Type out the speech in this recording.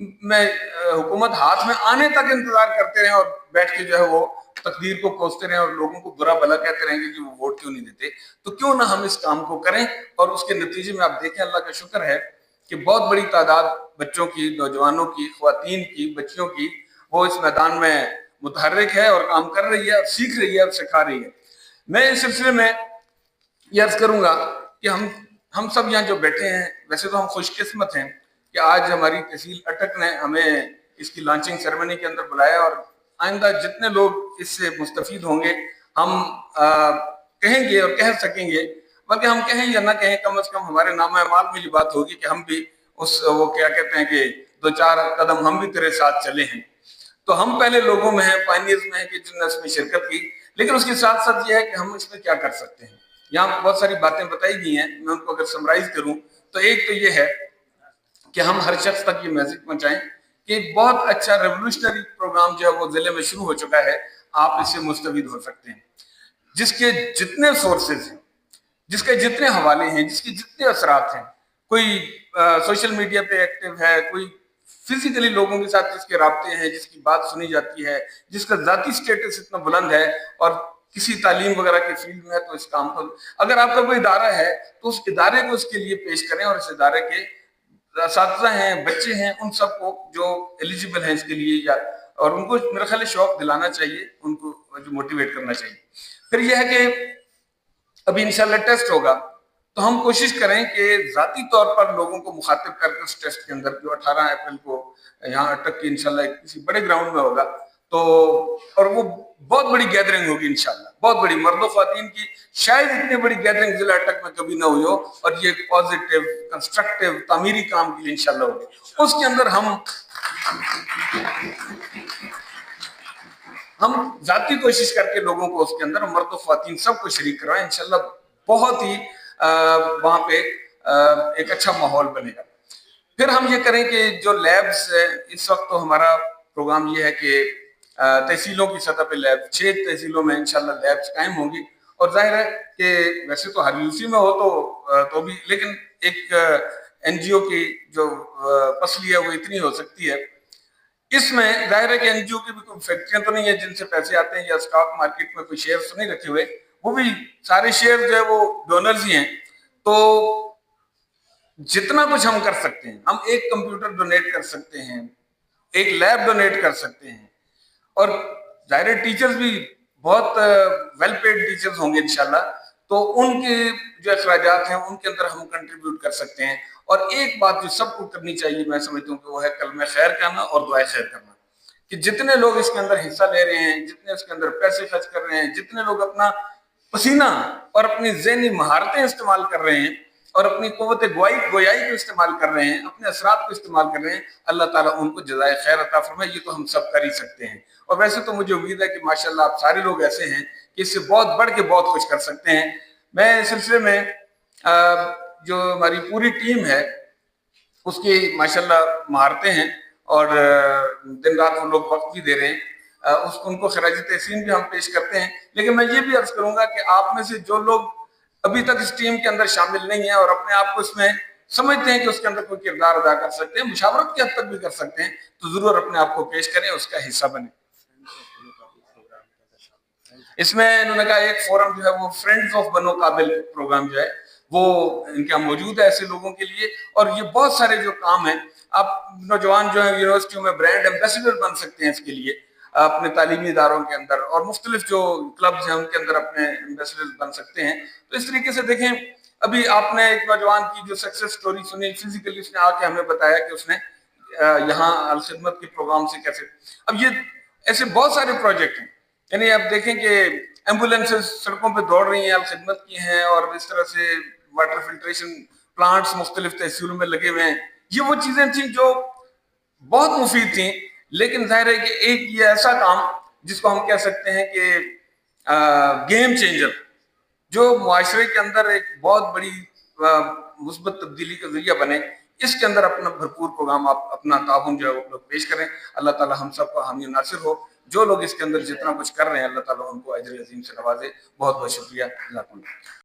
میں حکومت ہاتھ میں آنے تک انتظار کرتے رہیں اور بیٹھ کے جو ہے وہ تقدیر کو کوستے رہیں اور لوگوں کو برا بھلا کہتے رہیں گے کہ وہ ووٹ کیوں نہیں دیتے. تو کیوں نہ ہم اس کام کو کریں, اور اس کے نتیجے میں آپ دیکھیں اللہ کا شکر ہے کہ بہت بڑی تعداد بچوں کی, نوجوانوں کی, خواتین کی, بچیوں کی وہ اس میدان میں متحرک ہے اور کام کر رہی ہے اور سیکھ رہی ہے اور سکھا رہی ہے. میں اس سلسلے میں یہ عرض کروں گا کہ ہم سب یہاں جو بیٹھے ہیں, ویسے تو ہم خوش قسمت ہیں کہ آج ہماری تحصیل اٹک نے ہمیں اس کی لانچنگ سیریمنی کے اندر بلایا, اور آئندہ جتنے لوگ اس سے مستفید ہوں گے ہم کہیں گے اور کہہ سکیں گے, بلکہ ہم کہیں یا نہ کہیں کم از کم ہمارے نامہ اعمال میں یہ بات ہوگی کہ ہم بھی وہ کیا کہتے ہیں کہ 2-4 قدم ہم بھی تیرے ساتھ چلے ہیں. تو ہم پہلے لوگوں میں ہیں, پائنیئرز میں ہیں کہ جن نے اس میں شرکت کی. لیکن اس کے ساتھ ساتھ یہ ہے کہ ہم اس میں کیا کر سکتے ہیں. یہاں بہت ساری باتیں بتائی گئی ہیں, میں ان کو اگر سمرائز کروں تو ایک تو یہ ہے کہ ہم ہر شخص تک یہ میسج پہنچائیں کہ ایک بہت اچھا ریولوشنری پروگرام جو ہے وہ ضلع میں شروع ہو چکا ہے, آپ اس سے مستفید ہو سکتے ہیں. جس کے جتنے سورسز ہیں, جس کے جتنے حوالے ہیں, جس کے جتنے اثرات ہیں, کوئی سوشل میڈیا پہ ایکٹیو ہے, کوئی فزیکلی لوگوں کے ساتھ جس کے رابطے ہیں, جس کی بات سنی جاتی ہے, جس کا ذاتی سٹیٹس اتنا بلند ہے اور کسی تعلیم وغیرہ کے فیلڈ میں ہے, تو اس کام کو اگر آپ کا کوئی ادارہ ہے تو اس ادارے کو اس کے لیے پیش کریں, اور اس ادارے کے اساتذہ ہیں, بچے ہیں, ان سب کو جو ایلیجیبل ہیں اس کے لیے, یا اور ان کو میرا خیال ہے شوق دلانا چاہیے, ان کو جو موٹیویٹ کرنا چاہیے. پھر یہ ہے کہ ابھی انشاءاللہ ٹیسٹ ہوگا تو ہم کوشش کریں کہ ذاتی طور پر لوگوں کو مخاطب کر کے اس ٹیسٹ کے اندر, جو 18 اپریل کو یہاں اٹک کی انشاءاللہ کسی بڑے گراؤنڈ میں ہوگا, تو اور وہ بہت بڑی گیدرنگ ہوگی انشاءاللہ, بہت بڑی, مرد و خواتین کی شاید اتنی بڑی گیدرنگ ضلع اٹک میں کبھی نہ ہوئی ہو, اور یہ ایک پازیٹیو کنسٹرکٹیو تعمیری کام کے لیے انشاءاللہ ہوگی. اس کے اندر ہم ذاتی کوشش کر کے لوگوں کو اس کے اندر, مرد و خواتین سب کو شریک کروائیں, انشاءاللہ بہت ہی وہاں پہ ایک اچھا ماحول بنے گا. پھر ہم یہ کریں کہ جو لیبز اس وقت تو ہمارا پروگرام یہ ہے کہ تحصیلوں کی سطح پہ لیب 6 تحصیلوں میں انشاءاللہ لیبز قائم ہوں گی, اور ظاہر ہے کہ ویسے تو ہر یوسی میں ہو تو بھی, لیکن ایک این جی او کی جو پسلی ہے وہ اتنی ہو سکتی ہے. اس میں ظاہر ہے کہ این جی او کی بھی کوئی فیکٹریاں تو نہیں ہے جن سے پیسے آتے ہیں, یا اسٹاک مارکیٹ میں کوئی شیئرز تو نہیں رکھے ہوئے, وہ بھی سارے شیئر جو ہے وہ ڈونرز ہی ہیں. تو جتنا کچھ ہم کر سکتے ہیں, ہم ایک کمپیوٹر ڈونیٹ کر سکتے ہیں, ایک لیب ڈونیٹ کر سکتے ہیں, اور ظاہر ہے ٹیچرز بھی بہت ویل پیڈ ٹیچرز ہوں گے انشاءاللہ, تو ان کے جو اخراجات ہیں ان کے اندر ہم کنٹریبیوٹ کر سکتے ہیں. اور ایک بات جو سب کو کرنی چاہیے میں سمجھتا ہوں کہ وہ ہے کلمہ خیر کرنا اور دعائے خیر کرنا, کہ جتنے لوگ اس کے اندر حصہ لے رہے ہیں, جتنے اس کے اندر پیسے خرچ کر رہے ہیں, جتنے لوگ اپنا پسینہ اور اپنی ذہنی مہارتیں استعمال کر رہے ہیں, اور اپنی قوت گویائی کو استعمال کر رہے ہیں, اپنے اثرات کو استعمال کر رہے ہیں, اللہ تعالیٰ ان کو جزائے خیر عطا فرمائے. یہ تو ہم سب کر ہی سکتے ہیں, اور ویسے تو مجھے امید ہے کہ ماشاءاللہ آپ سارے لوگ ایسے ہیں کہ اس سے بہت بڑھ کے بہت کچھ کر سکتے ہیں. میں اس سلسلے میں جو ہماری پوری ٹیم ہے اس کی ماشاءاللہ مہارتیں ہیں, اور دن رات وہ لوگ وقت بھی دے رہے ہیں, ان کو خراج تحسین بھی ہم پیش کرتے ہیں. لیکن میں یہ بھی عرض کروں گا کہ آپ میں سے جو لوگ ابھی تک اس ٹیم کے اندر شامل نہیں ہیں اور اپنے آپ کو اس میں سمجھتے ہیں کہ اس کے اندر کوئی کردار ادا کر سکتے ہیں, مشاورت کی حد تک بھی کر سکتے ہیں, تو ضرور اپنے آپ کو پیش کریں, اس کا حصہ بنیں. اس میں انہوں نے کہا ایک فورم جو ہے وہ فرینڈز آف بنو قابل پروگرام جو ہے وہ ان کے یہاں موجود ہے ایسے لوگوں کے لیے, اور یہ بہت سارے جو کام ہیں, آپ نوجوان جو ہیں یونیورسٹیوں میں برانڈ ایمبیسڈر بن سکتے ہیں اس کے لیے, اپنے تعلیمی اداروں کے اندر, اور مختلف جو کلبز ہیں ان کے اندر اپنے ایمبیسڈر بن سکتے ہیں. تو اس طریقے سے دیکھیں, ابھی آپ نے ایک نوجوان کی جو سکسیس سٹوری سنی, فزیکلی اس نے آ کے ہمیں بتایا کہ اس نے یہاں الخدمت کے پروگرام سے کیسے, اب یہ ایسے بہت سارے پروجیکٹ ہیں. یعنی آپ دیکھیں کہ ایمبولینسز سڑکوں پہ دوڑ رہی ہیں, الخدمت کی ہیں, اور اس طرح سے واٹر فلٹریشن پلانٹس مختلف تحصیلوں میں لگے ہوئے ہیں. یہ وہ چیزیں تھیں جو بہت مفید تھیں, لیکن ظاہر ہے کہ ایک یہ ایسا کام جس کو ہم کہہ سکتے ہیں کہ گیم چینجر, جو معاشرے کے اندر ایک بہت بڑی مثبت تبدیلی کا ذریعہ بنے, اس کے اندر اپنا بھرپور پروگرام, آپ اپنا تعاون جو ہے وہ لوگ پیش کریں. اللہ تعالی ہم سب کا حامی ناصر ہو. جو لوگ اس کے اندر جتنا کچھ کر رہے ہیں اللہ تعالیٰ ان کو اجر عظیم سے نوازے. بہت بہت شکریہ.